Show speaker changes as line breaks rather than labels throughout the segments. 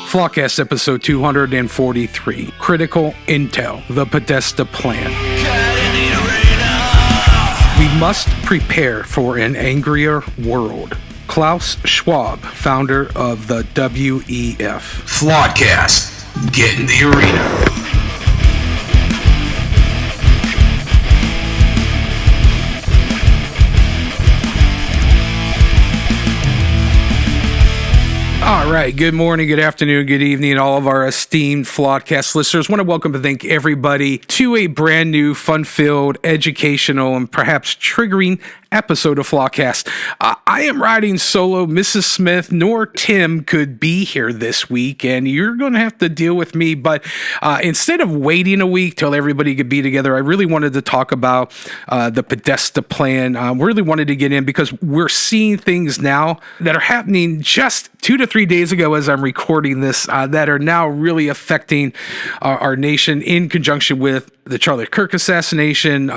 Flawedcast episode 243, Critical Intel, the Podesta Plan. We must prepare for an angrier world. Klaus Schwab, founder of the WEF.
Flawedcast, get in the arena.
All right. Good morning, good afternoon, good evening, all of our esteemed Flawedcast listeners. I want to welcome and thank everybody to a brand new, fun-filled, educational, and perhaps triggering episode of Flawedcast. I am riding solo. Mrs. Smith nor Tim could be here this week, and you're going to have to deal with me. But instead of waiting a week till everybody could be together, I really wanted to talk about the Podesta plan. Really wanted to get in because we're seeing things now that are happening just 2 to 3 days ago as I'm recording this that are now really affecting our nation in conjunction with the Charlie Kirk assassination,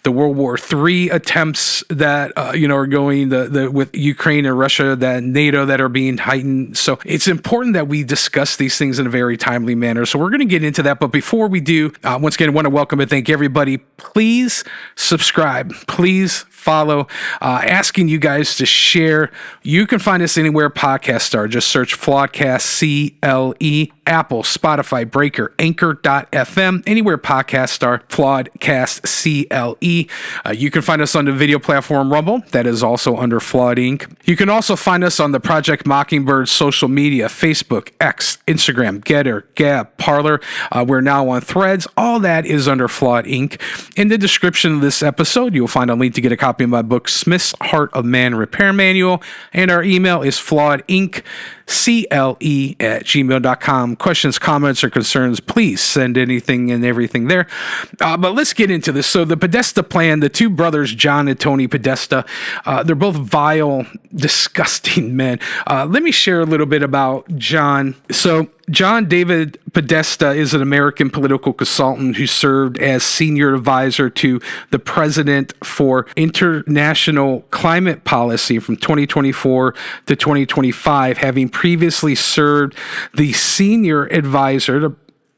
the World War III attempts that are going with Ukraine and Russia, that NATO that are being heightened. So it's important that we discuss these things in a very timely manner. So we're going to get into that. But before we do, once again, I want to welcome and thank everybody. Please subscribe. Please follow, asking you guys to share. You can find us anywhere podcasts are. Just search Flawedcast, CLE, Apple, Spotify, Breaker, Anchor.fm, anywhere podcasts are, Flawedcast, CLE. You can find us on the video platform Rumble. That is also under Flawed Inc. You can also find us on the Project Mockingbird social media, Facebook, X, Instagram, Getter, Gab, Parler. We're now on Threads. All that is under Flawed Inc. In the description of this episode, you'll find a link to get a copy of my book, Smith's Heart of Man Repair Manual, and our email is flawedinc@gmail.com. Questions, comments, or concerns, please send anything and everything there. But let's get into this. So the Podesta plan, the two brothers, John and Tony Podesta, they're both vile, disgusting men. Let me share a little bit about John. So John David Podesta is an American political consultant who served as senior advisor to the president for international climate policy from 2024 to 2025, having previously served the senior advisor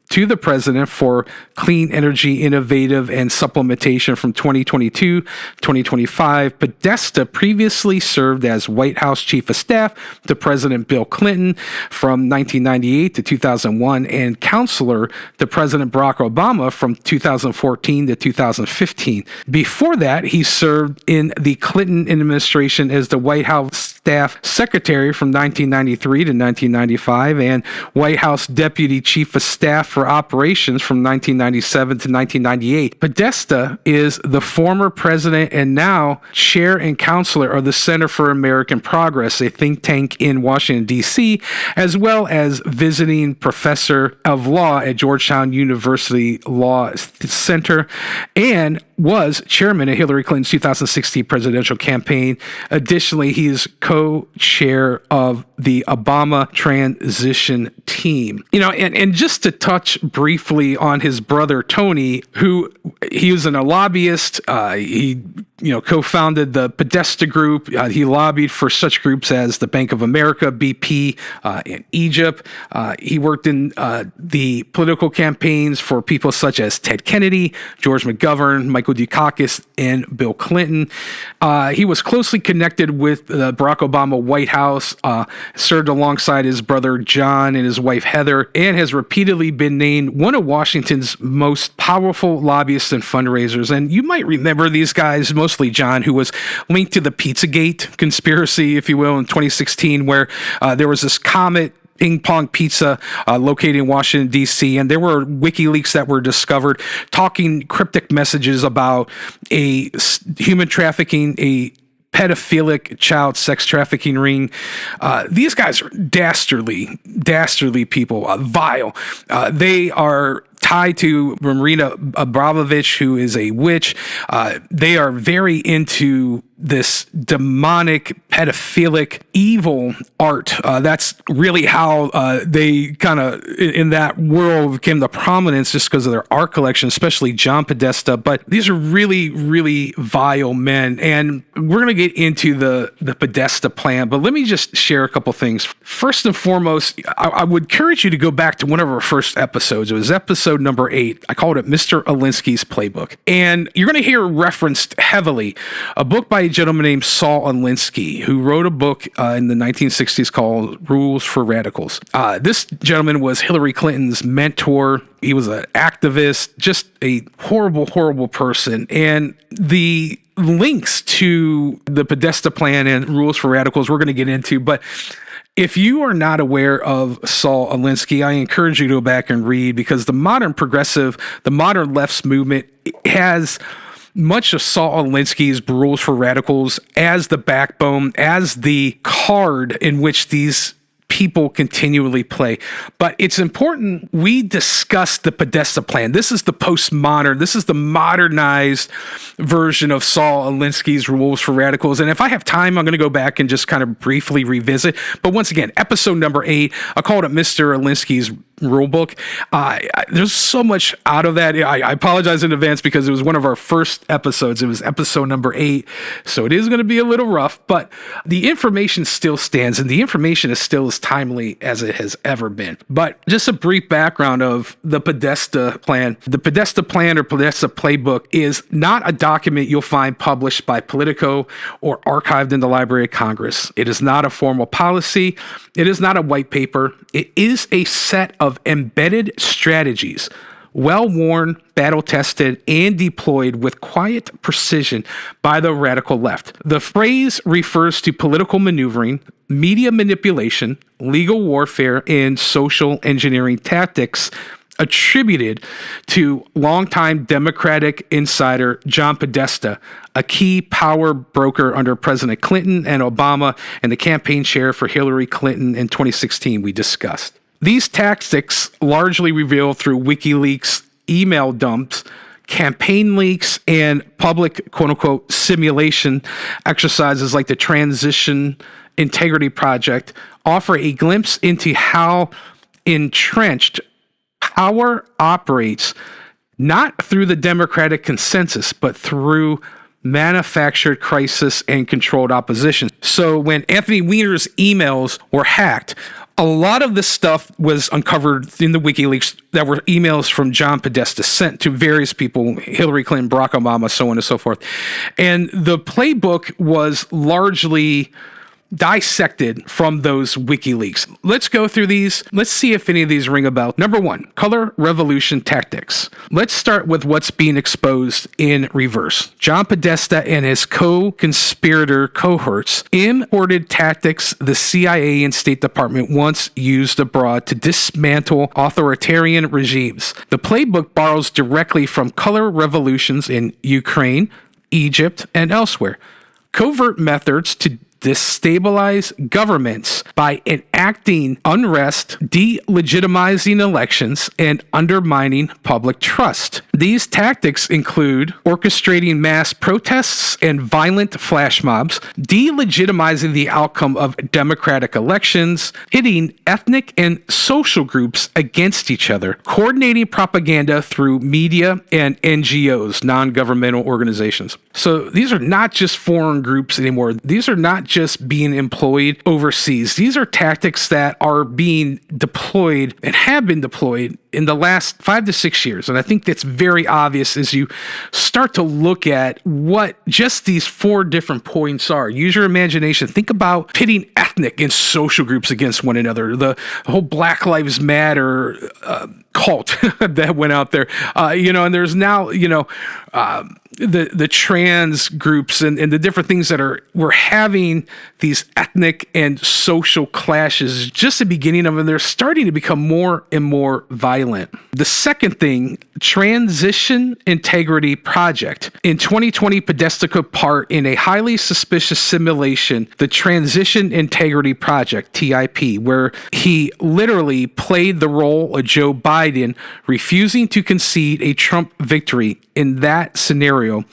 to the president for clean energy, innovative, and supplementation from 2022 to 2025. Podesta previously served as White House Chief of Staff to President Bill Clinton from 1998 to 2001 and counselor to President Barack Obama from 2014 to 2015. Before that, he served in the Clinton administration as the White House Staff Secretary from 1993 to 1995 and White House Deputy Chief of Staff for Operations from 1997 to 1998. Podesta is the former president and now chair and counselor of the Center for American Progress, a think tank in Washington, D.C., as well as visiting professor of law at Georgetown University Law Center, and was chairman of Hillary Clinton's 2016 presidential campaign. Additionally, he is co-chair of the Obama transition team. And just to touch briefly on his brother, Tony, who he was a lobbyist. He co-founded the Podesta Group. He lobbied for such groups as the Bank of America, BP, in Egypt. He worked in the political campaigns for people such as Ted Kennedy, George McGovern, Michael Dukakis, and Bill Clinton. He was closely connected with the Barack Obama White House, served alongside his brother John and his wife Heather, and has repeatedly been named one of Washington's most powerful lobbyists and fundraisers. And you might remember these guys, mostly John, who was linked to the Pizzagate conspiracy, if you will, in 2016, where there was this Comet ping pong pizza located in Washington, D.C., and there were WikiLeaks that were discovered talking cryptic messages about a human trafficking, a pedophilic child sex trafficking ring. These guys are dastardly people, vile. They are tied to Marina Abramovich, who is a witch. They are very into this demonic, pedophilic, evil art. That's really how they kind of, in that world, came to prominence just because of their art collection, especially John Podesta. But these are really, really vile men. And we're going to get into the Podesta plan. But let me just share a couple things. First and foremost, I would encourage you to go back to one of our first episodes. It was episode number 8. I called it Mr. Alinsky's Playbook. And you're going to hear referenced heavily a book by a gentleman named Saul Alinsky, who wrote a book in the 1960s called Rules for Radicals. This gentleman was Hillary Clinton's mentor. He was an activist, just a horrible, horrible person. And the links to the Podesta plan and Rules for Radicals we're going to get into, but if you are not aware of Saul Alinsky, I encourage you to go back and read, because the modern progressive, the modern left's movement has much of Saul Alinsky's Rules for Radicals as the backbone, as the card in which these people continually play. But it's important we discuss the Podesta plan. This is the postmodern, this is the modernized version of Saul Alinsky's Rules for Radicals. And if I have time, I'm going to go back and just kind of briefly revisit. But once again, episode number 8, I called it Mr. Alinsky's rule book. There's so much out of that. I apologize in advance because it was one of our first episodes. It was episode number 8. So it is going to be a little rough, but the information still stands, and the information is still as timely as it has ever been. But just a brief background of the Podesta plan. The Podesta plan or Podesta playbook is not a document you'll find published by Politico or archived in the Library of Congress. It is not a formal policy. It is not a white paper. It is a set of embedded strategies, well-worn, battle-tested, and deployed with quiet precision by the radical left. The phrase refers to political maneuvering, media manipulation, legal warfare, and social engineering tactics attributed to longtime Democratic insider John Podesta, a key power broker under President Clinton and Obama, and the campaign chair for Hillary Clinton in 2016 we discussed. These tactics largely revealed through WikiLeaks email dumps, campaign leaks, and public quote-unquote simulation exercises like the Transition Integrity Project offer a glimpse into how entrenched power operates, not through the Democratic consensus, but through manufactured crisis and controlled opposition. So when Anthony Weiner's emails were hacked, a lot of this stuff was uncovered in the WikiLeaks that were emails from John Podesta sent to various people, Hillary Clinton, Barack Obama, so on and so forth. And the playbook was largely dissected from those WikiLeaks. Let's go through these. Let's see if any of these ring a bell. Number 1, color revolution tactics. Let's start with what's being exposed in reverse. John Podesta and his co-conspirator cohorts imported tactics the CIA and State Department once used abroad to dismantle authoritarian regimes. The playbook borrows directly from color revolutions in Ukraine, Egypt, and elsewhere. Covert methods to destabilize governments by enacting unrest, delegitimizing elections, and undermining public trust. These tactics include orchestrating mass protests and violent flash mobs, delegitimizing the outcome of democratic elections, pitting ethnic and social groups against each other, coordinating propaganda through media and NGOs, non-governmental organizations. So these are not just foreign groups anymore. These are not just being employed overseas. These are tactics that are being deployed and have been deployed in the last 5 to 6 years. And I think that's very obvious as you start to look at what just these 4 different points are. Use your imagination. Think about pitting ethnic and social groups against one another. The whole Black Lives Matter cult that went out there, and there's now, the trans groups and the different things that we're having these ethnic and social clashes, just the beginning of them. They're starting to become more and more violent. The second thing, Transition Integrity Project. In 2020, Podesta took part in a highly suspicious simulation, the Transition Integrity Project, TIP, where he literally played the role of Joe Biden, refusing to concede a Trump victory. In that scenario,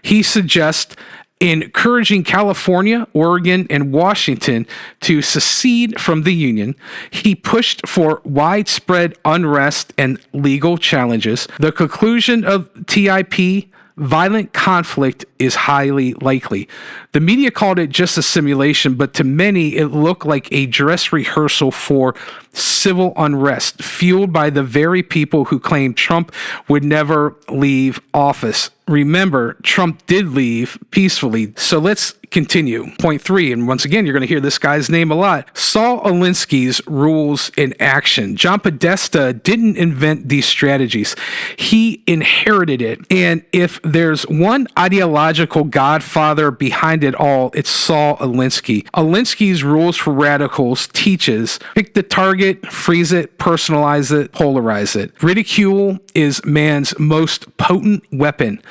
he suggests encouraging California, Oregon, and Washington to secede from the Union. He pushed for widespread unrest and legal challenges. The conclusion of TIP, violent conflict, is highly likely. The media called it just a simulation, but to many, it looked like a dress rehearsal for civil unrest, fueled by the very people who claimed Trump would never leave office. Remember, Trump did leave peacefully. So let's continue. Point 3, and once again, you're going to hear this guy's name a lot. Saul Alinsky's rules in action. John Podesta didn't invent these strategies. He inherited it. And if there's one ideological godfather behind it all, it's Saul Alinsky. Alinsky's rules for radicals teaches pick the target, freeze it, personalize it, polarize it. Ridicule is man's most potent weapon.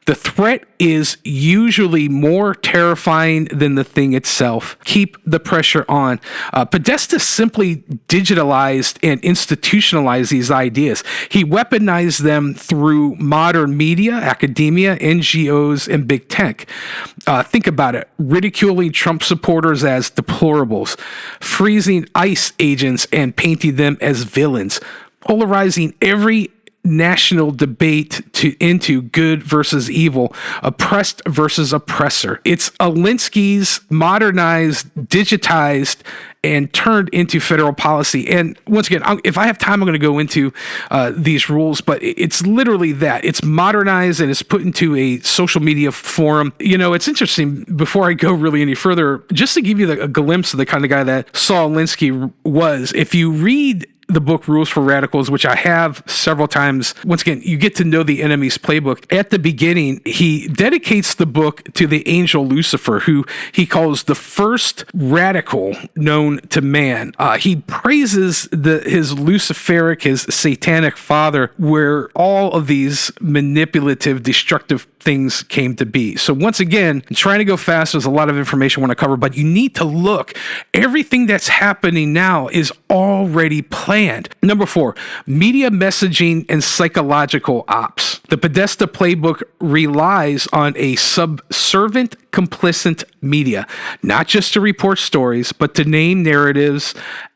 The threat is usually more terrifying than the thing itself. Keep the pressure on. Podesta simply digitalized and institutionalized these ideas. He weaponized them through modern media, academia, NGOs, and big tech. Think about it. Ridiculing Trump supporters as deplorables, freezing ICE agents and painting them as villains, polarizing every national debate into good versus evil, oppressed versus oppressor. It's Alinsky's modernized, digitized, and turned into federal policy. And once again, if I have time, I'm going to go into these rules, but it's literally that. It's modernized and it's put into a social media forum. You know, it's interesting, before I go really any further, just to give you a glimpse of the kind of guy that Saul Alinsky was, if you read the book Rules for Radicals, which I have several times. Once again, you get to know the enemy's playbook. At the beginning, he dedicates the book to the angel Lucifer, who he calls the first radical known to man. He praises his Luciferic, his satanic father, where all of these manipulative, destructive things came to be. So once again, I'm trying to go fast. There's a lot of information I want to cover, but you need to look. Everything that's happening now is already planned. Number 4, media messaging and psychological ops. The Podesta playbook relies on a subservient, complicit media, not just to report stories, but to name narratives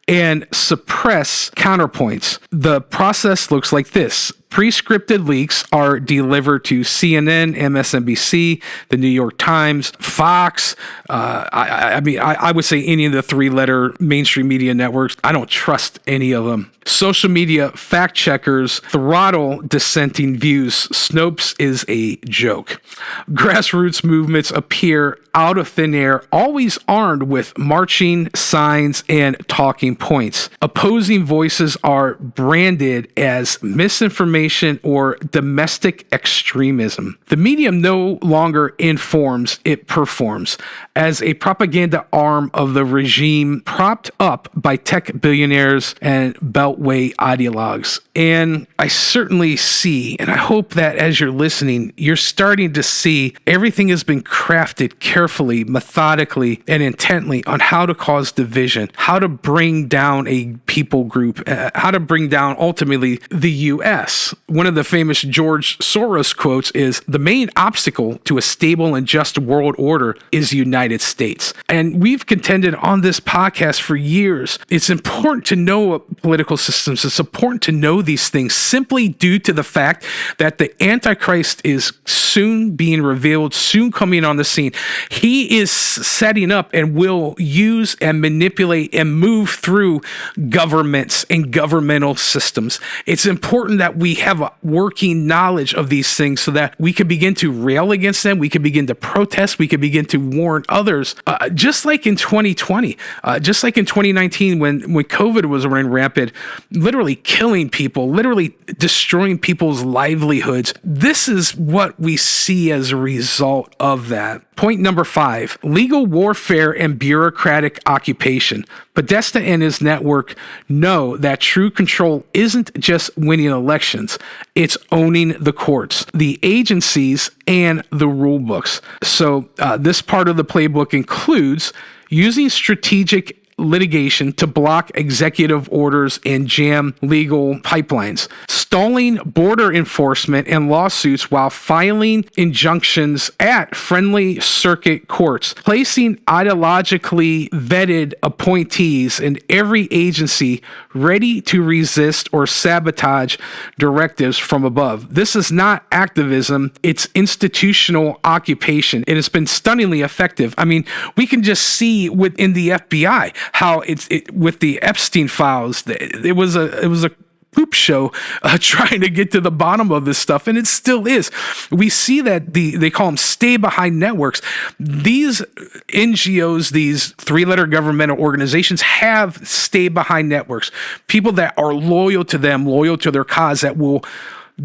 and suppress counterpoints. The process looks like this. Pre-scripted leaks are delivered to CNN, MSNBC, the New York Times, Fox. I would say any of the 3-letter mainstream media networks. I don't trust any of them. Social media fact checkers throttle dissenting views. Snopes is a joke. Grassroots movements appear out of thin air, always armed with marching signs and talking points. Opposing voices are branded as misinformation or domestic extremism. The medium no longer informs, it performs as a propaganda arm of the regime, propped up by tech billionaires and beltway ideologues. And I certainly see, and I hope that as you're listening, you're starting to see everything has been crafted carefully, methodically, and intently on how to cause division, how to bring down a people group, how to bring down ultimately the U.S. One of the famous George Soros quotes is, "The main obstacle to a stable and just world order is the United States." And we've contended on this podcast for years. It's important to know political systems. It's important to know these things simply due to the fact that the Antichrist is soon being revealed, soon coming on the scene. He is setting up and will use and manipulate and move through governments and governmental systems. It's important that we have a working knowledge of these things so that we can begin to rail against them. We can begin to protest. We can begin to warn others. Just like in 2020, just like in 2019 when COVID was running rampant, literally killing people, literally destroying people's livelihoods. This is what we see as a result of that. Point number 5, legal warfare and bureaucratic occupation. Podesta and his network know that true control isn't just winning elections, it's owning the courts, the agencies, and the rule books. So this part of the playbook includes using strategic litigation to block executive orders and jam legal pipelines, stalling border enforcement and lawsuits while filing injunctions at friendly circuit courts, placing ideologically vetted appointees in every agency ready to resist or sabotage directives from above. This is not activism, it's institutional occupation. It has been stunningly effective. I mean, we can just see within the FBI how with the Epstein files, it was a poop show trying to get to the bottom of this stuff, and it still is. We see that they call them stay behind networks. These NGOs, these three-letter governmental organizations, have stay behind networks. People that are loyal to them, loyal to their cause, that will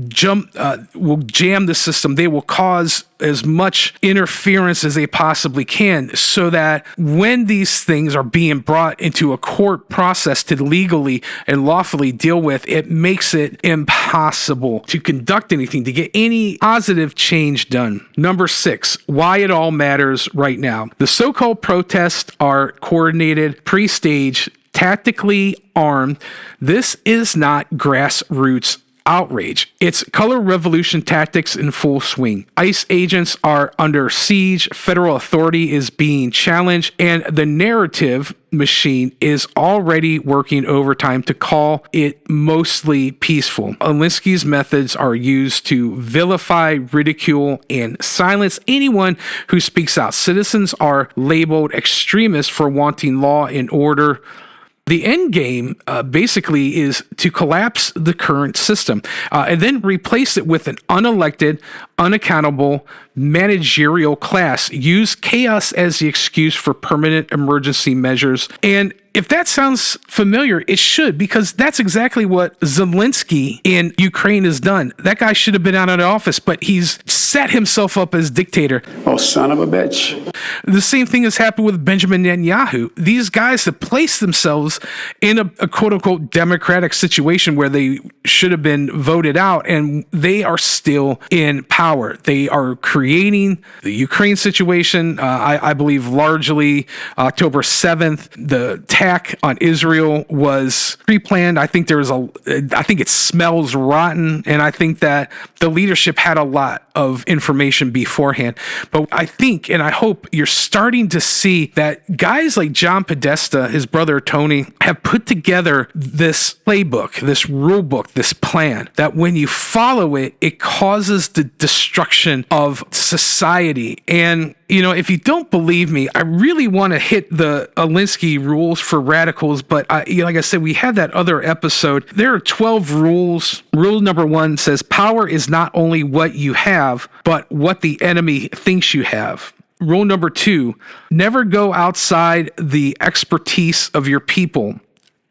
jam the system. They will cause as much interference as they possibly can, so that when these things are being brought into a court process to legally and lawfully deal with, it makes it impossible to conduct anything, to get any positive change done. Number 6, why it all matters right now. The so-called protests are coordinated, pre-staged, tactically armed. This is not grassroots outrage. It's color revolution tactics in full swing. ICE agents are under siege, federal authority is being challenged, and the narrative machine is already working overtime to call it mostly peaceful. Alinsky's methods are used to vilify, ridicule, and silence anyone who speaks out. Citizens are labeled extremists for wanting law and order. The end game basically is to collapse the current system and then replace it with an unelected, unaccountable managerial class. Use chaos as the excuse for permanent emergency measures. And if that sounds familiar, it should, because that's exactly what Zelensky in Ukraine has done. That guy should have been out of the office, but he's set himself up as dictator.
Oh, son of a bitch.
The same thing has happened with Benjamin Netanyahu. These guys have placed themselves in a quote-unquote democratic situation where they should have been voted out, and they are still in power. They are creating the Ukraine situation. I believe largely October 7th, the attack on Israel was pre-planned. I think it smells rotten, and I think that the leadership had a lot of information beforehand. But I think, and I hope, you're starting to see that guys like John Podesta, his brother Tony, have put together this playbook, this rule book, this plan, that when you follow it, it causes the destruction of society. And if you don't believe me, I really want to hit the Alinsky rules for radicals, but like I said, we had that other episode. There are 12 rules. Rule number 1 says power is not only what you have, but what the enemy thinks you have. Rule number 2, never go outside the expertise of your people.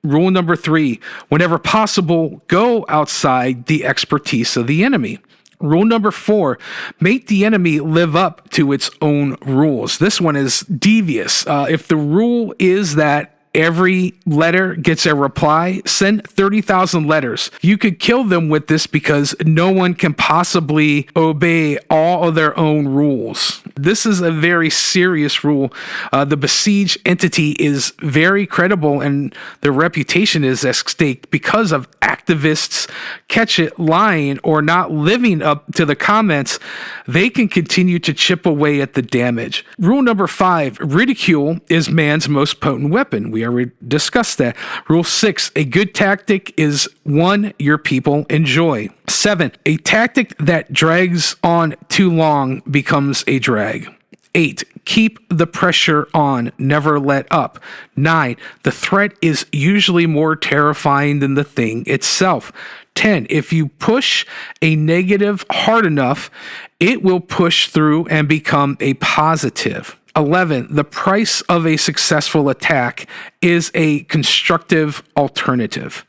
Rule number 3, whenever possible, go outside the expertise of the enemy. Rule number 4, make the enemy live up to its own rules. This one is devious. If the rule is that every letter gets a reply, send 30,000 letters. You could kill them with this because no one can possibly obey all of their own rules. This is a very serious rule. The besieged entity is very credible, and their reputation is at stake because of activists catch it lying or not living up to the comments. They can continue to chip away at the damage. Rule number 5, ridicule is man's most potent weapon. We already discussed that. Rule 6, a good tactic is one your people enjoy. 7, a tactic that drags on too long becomes a drag. 8, keep the pressure on, never let up. 9, the threat is usually more terrifying than the thing itself. 10, if you push a negative hard enough, it will push through and become a positive. 11, the price of a successful attack is a constructive alternative.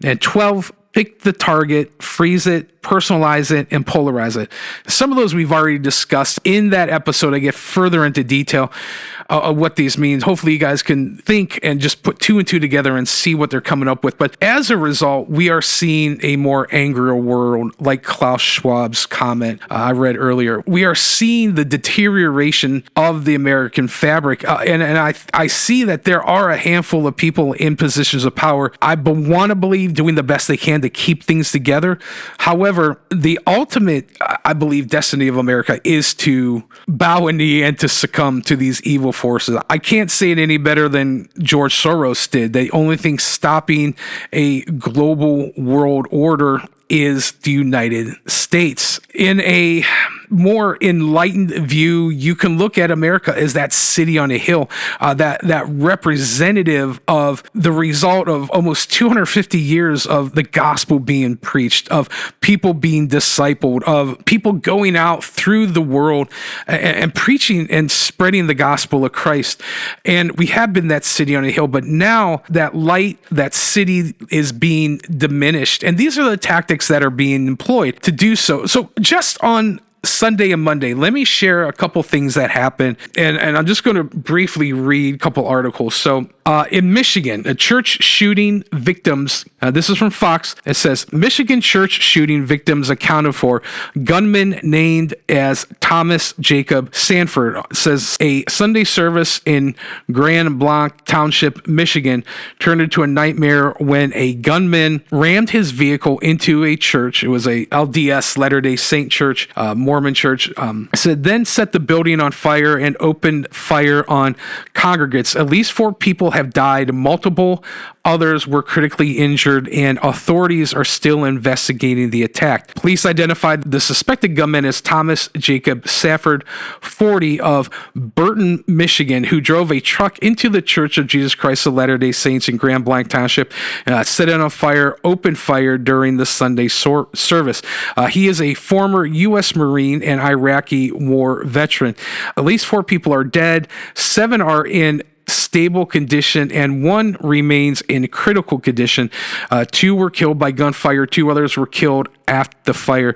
And 12, pick the target, freeze it, personalize it, and polarize it. Some of those we've already discussed in that episode. I get further into detail of what these mean. Hopefully you guys can think and just put 2 and 2 together and see what they're coming up with. But as a result, we are seeing a more angrier world, like Klaus Schwab's comment I read earlier. We are seeing the deterioration of the American fabric. And I see that there are a handful of people in positions of power, I want to believe, doing the best they can to keep things together. However, the ultimate, I believe, destiny of America is to bow a knee and to succumb to these evil forces. I can't say it any better than George Soros did. The only thing stopping a global world order is the United States. In a more enlightened view, you can look at America as that city on a hill, that representative of the result of almost 250 years of the gospel being preached, of people being discipled, of people going out through the world and preaching and spreading the gospel of Christ. And we have been that city on a hill, but now that light, that city is being diminished. And these are the tactics that are being employed to do so. So just on Sunday and Monday, let me share a couple things that happened, and I'm just going to briefly read a couple articles. So in Michigan, a church shooting victims, this is from Fox, it says, Michigan church shooting victims accounted for, gunman named as Thomas Jacob Sanford. It says a Sunday service in Grand Blanc Township, Michigan turned into a nightmare when a gunman rammed his vehicle into a church. It was a LDS, Latter-day Saint church, Mormon church, said then set the building on fire and opened fire on congregants. At least 4 people have died. Multiple others were critically injured, and authorities are still investigating the attack. Police identified the suspected gunman as Thomas Jacob Sanford, 40, of Burton, Michigan, who drove a truck into the Church of Jesus Christ of Latter-day Saints in Grand Blanc Township, set it on fire, opened fire during the Sunday service. He is a former U.S. Marine and Iraqi war veteran. At least 4 people are dead, 7 are in stable condition, and 1 remains in critical condition. 2 were killed by gunfire. 2 others were killed after the fire.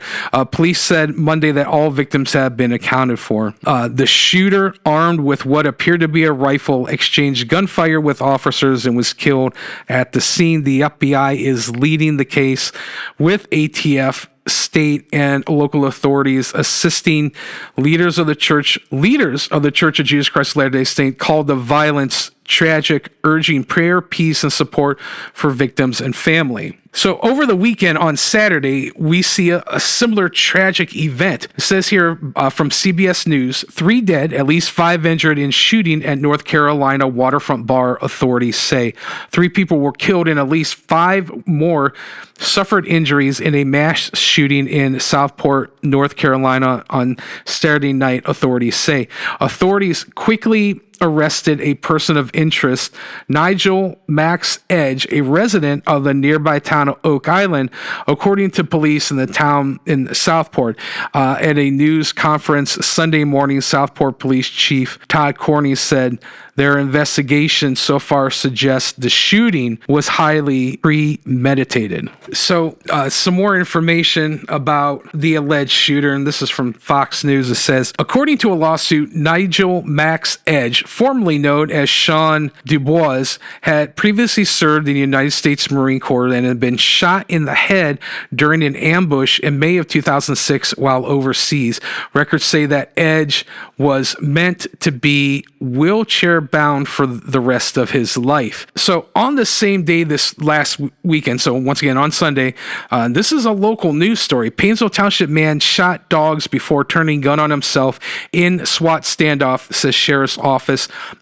Police said Monday that all victims have been accounted for. The shooter, armed with what appeared to be a rifle, exchanged gunfire with officers and was killed at the scene. The FBI is leading the case with ATF, state and local authorities, assisting leaders of the Church of Jesus Christ of Latter-day Saints, called the violence tragic, urging prayer, peace, and support for victims and family. So over the weekend on Saturday, we see a similar tragic event. It says here from CBS News, 3 dead, at least 5 injured in shooting at North Carolina waterfront bar, authorities say. 3 people were killed and at least 5 more suffered injuries in a mass shooting in Southport, North Carolina on Saturday night, authorities say. Authorities quickly arrested a person of interest, Nigel Max Edge, a resident of the nearby town of Oak Island, according to police in the town in Southport. At a news conference Sunday morning, Southport Police Chief Todd Corney said their investigation so far suggests the shooting was highly premeditated. So some more information about the alleged shooter, and this is from Fox News. It says, according to a lawsuit, Nigel Max Edge, formerly known as Sean Dubois, had previously served in the United States Marine Corps and had been shot in the head during an ambush in May of 2006 while overseas. Records say that Edge was meant to be wheelchair bound for the rest of his life. So on the same day this last weekend, so once again on Sunday, this is a local news story. Painesville Township man shot dogs before turning gun on himself in SWAT standoff, says Sheriff's Office.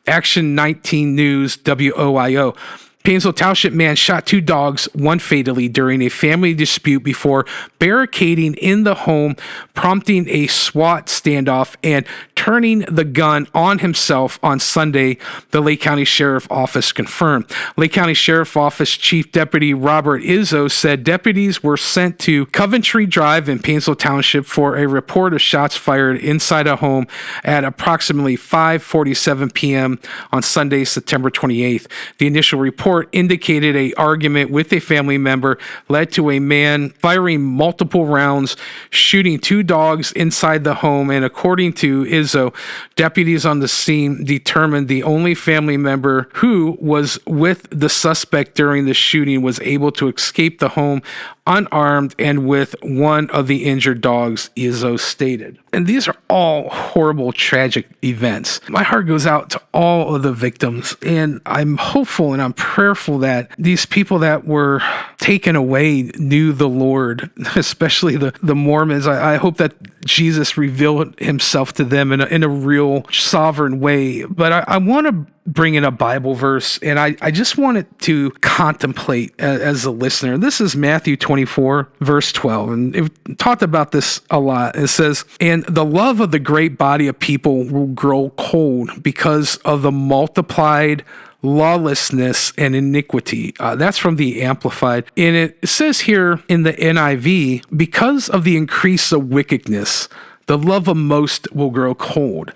Action 19 News, WOIO. Painesville Township man shot 2 dogs, 1 fatally, during a family dispute before barricading in the home, prompting a SWAT standoff and turning the gun on himself on Sunday, the Lake County Sheriff Office confirmed. Lake County Sheriff Office Chief Deputy Robert Izzo said deputies were sent to Coventry Drive in Painesville Township for a report of shots fired inside a home at approximately 5:47 p.m. on Sunday, September 28th. The initial report indicated an argument with a family member led to a man firing multiple rounds, shooting 2 dogs inside the home, and according to Izzo, deputies on the scene determined the only family member who was with the suspect during the shooting was able to escape the home unarmed and with one of the injured dogs, Izzo stated. And these are all horrible, tragic events. My heart goes out to all of the victims, and I'm hopeful and I'm prayerful that these people that were taken away knew the Lord, especially the Mormons. I hope that Jesus revealed himself to them in a real sovereign way. But I want to bring in a Bible verse, and I just want it to contemplate as a listener. This is Matthew 24, verse 12, and it talked about this a lot. It says, "And the love of the great body of people will grow cold because of the multiplied lawlessness and iniquity." That's from the Amplified. And it says here in the NIV, "Because of the increase of wickedness, the love of most will grow cold."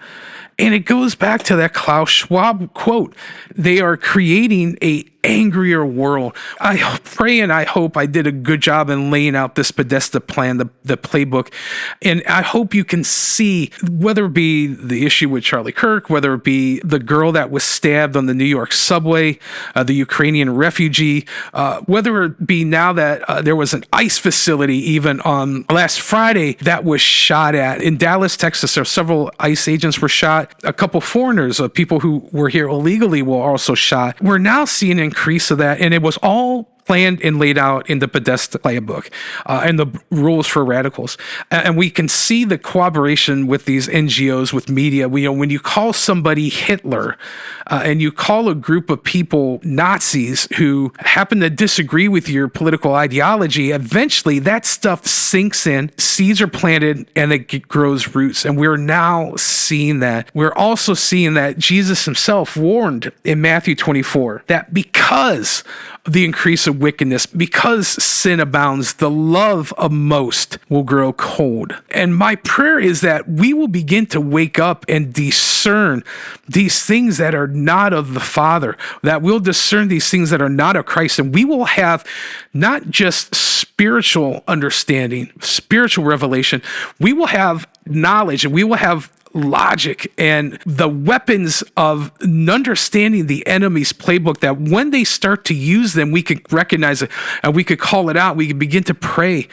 And it goes back to that Klaus Schwab quote. They are creating a angrier world. I pray and I hope I did a good job in laying out this Podesta plan, the playbook. And I hope you can see, whether it be the issue with Charlie Kirk, whether it be the girl that was stabbed on the New York subway, the Ukrainian refugee, whether it be now that there was an ICE facility even on last Friday that was shot at. In Dallas, Texas, there several ICE agents were shot. A couple foreigners, people who were here illegally, were also shot. We're now seeing an increase of that, and it was all planned and laid out in the Podesta playbook and the rules for radicals. And we can see the cooperation with these NGOs, with media. When you call somebody Hitler and you call a group of people Nazis who happen to disagree with your political ideology, eventually that stuff sinks in, seeds are planted, and it grows roots. And we're now seeing that. We're also seeing that Jesus himself warned in Matthew 24 that because the increase of wickedness, because sin abounds, the love of most will grow cold. And my prayer is that we will begin to wake up and discern these things that are not of the Father, that we'll discern these things that are not of Christ, and we will have not just spiritual understanding, spiritual revelation, we will have knowledge, and we will have logic and the weapons of understanding the enemy's playbook, that when they start to use them, we could recognize it and we could call it out. We could begin to pray.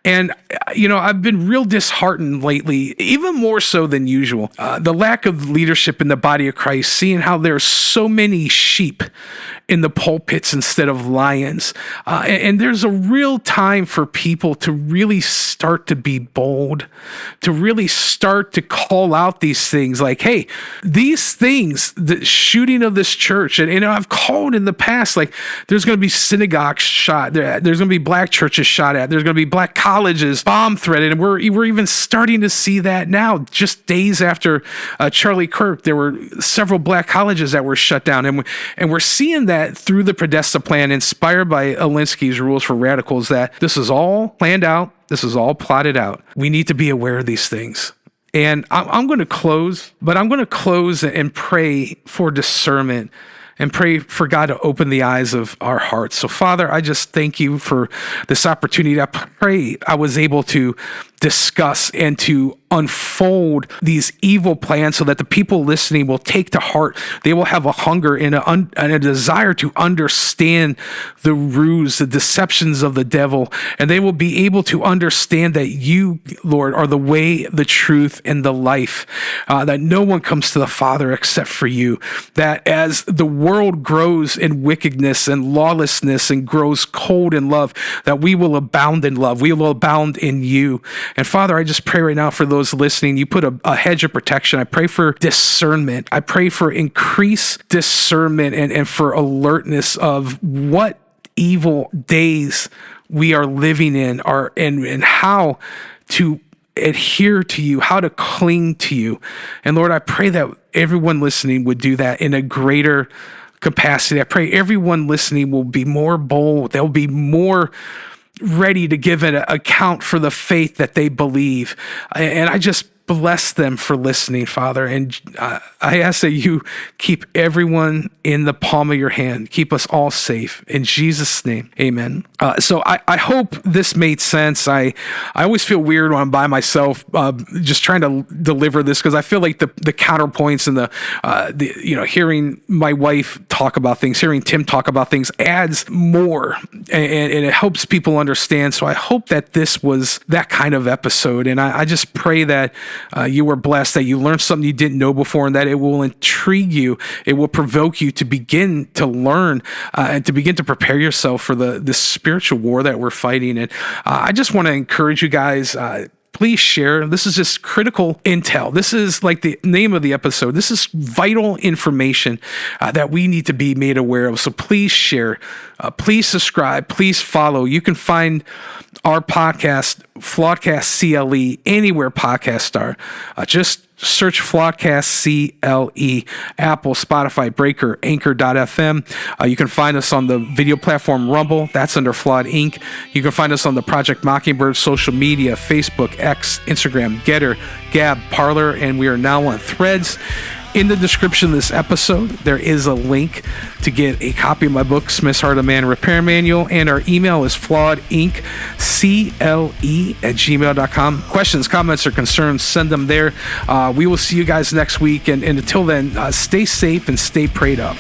And, I've been real disheartened lately, even more so than usual. The lack of leadership in the body of Christ, seeing how there's so many sheep in the pulpits instead of lions. And there's a real time for people to really start to be bold, to really start to call out these things like, hey, these things, the shooting of this church, and I've called in the past, like there's going to be synagogues shot, there's going to be black churches shot at, there's going to be black colleges bomb threatened, and we're even starting to see that now. Just days after Charlie Kirk, there were several black colleges that were shut down, and we're seeing that through the Podesta plan, inspired by Alinsky's rules for radicals, that this is all planned out, this is all plotted out. We need to be aware of these things. And I'm going to close, but I'm going to close and pray for discernment and pray for God to open the eyes of our hearts. So, Father, I just thank you for this opportunity. I pray I was able to discuss and to unfold these evil plans so that the people listening will take to heart. They will have a hunger and a desire to understand the ruse, the deceptions of the devil, and they will be able to understand that you, Lord, are the way, the truth, and the life, that no one comes to the Father except for you, that as the world grows in wickedness and lawlessness and grows cold in love, that we will abound in love. We will abound in you. And Father, I just pray right now for those listening, you put a hedge of protection. I pray for discernment. I pray for increased discernment and for alertness of what evil days we are living in and how to adhere to you, how to cling to you. And Lord, I pray that everyone listening would do that in a greater capacity. I pray everyone listening will be more bold. They'll be more ready to give an account for the faith that they believe. And I just bless them for listening, Father. And I ask that you keep everyone in the palm of your hand. Keep us all safe. In Jesus' name, amen. So I hope this made sense. I always feel weird when I'm by myself, just trying to deliver this, because I feel like the counterpoints and the hearing my wife talk about things, hearing Tim talk about things adds more, and it helps people understand. So I hope that this was that kind of episode. And I just pray that you were blessed, that you learned something you didn't know before, and that it will intrigue you. It will provoke you to begin to learn and to begin to prepare yourself for the spiritual war that we're fighting. And I just want to encourage you guys, please share. This is just critical intel. This is like the name of the episode. This is vital information that we need to be made aware of. So please share. Please subscribe. Please follow. You can find our podcast, Flawedcast CLE, anywhere podcasts are. Just search Flawedcast CLE, Apple, Spotify, Breaker, Anchor.fm. You can find us on the video platform Rumble. That's under Flawed Inc. You can find us on the Project Mockingbird social media, Facebook, X, Instagram, Getter, Gab, Parler, and we are now on Threads. In the description of this episode, there is a link to get a copy of my book, Smith's Heart of Man Repair Manual, and our email is flawedinccle@gmail.com. Questions, comments, or concerns, send them there. We will see you guys next week, and until then, stay safe and stay prayed up.